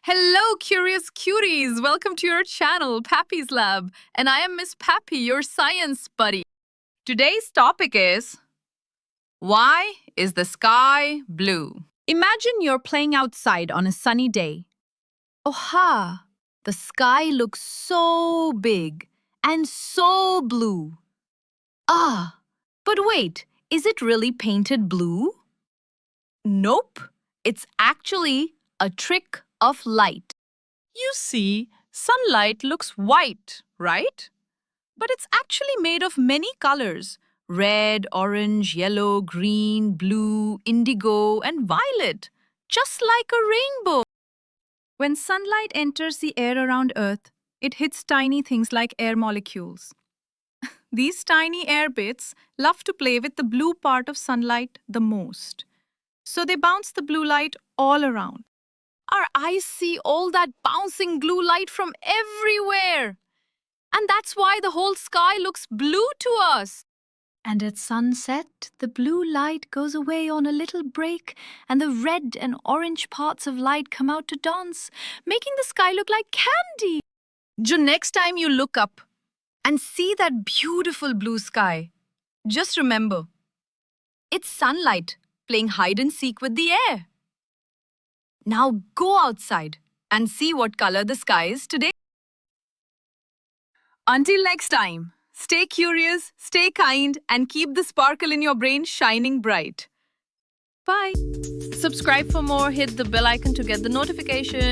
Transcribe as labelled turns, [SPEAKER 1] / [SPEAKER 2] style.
[SPEAKER 1] Hello, curious cuties! Welcome to your channel, Pappy's Lab. And I am Miss Pappy, your science buddy. Today's topic is, why is the sky blue? Imagine you're playing outside on a sunny day. Oha! The sky looks so big and so blue. Ah, but wait, is it really painted blue? Nope, it's actually a trick of light. You see, sunlight looks white, right? But it's actually made of many colors: red, orange, yellow, green, blue, indigo, and violet, just like a rainbow. When sunlight enters the air around Earth, it hits tiny things like air molecules. These tiny air bits love to play with the blue part of sunlight the most. So they bounce the blue light all around. Our eyes see all that bouncing blue light from everywhere. And that's why the whole sky looks blue to us. And at sunset, the blue light goes away on a little break, and the red and orange parts of light come out to dance, making the sky look like candy. Next time you look up and see that beautiful blue sky, just remember, it's sunlight playing hide and seek with the air. Now go outside and see what color the sky is today. Until next time, stay curious, stay kind, and keep the sparkle in your brain shining bright. Bye. Subscribe for more, hit the bell icon to get the notification.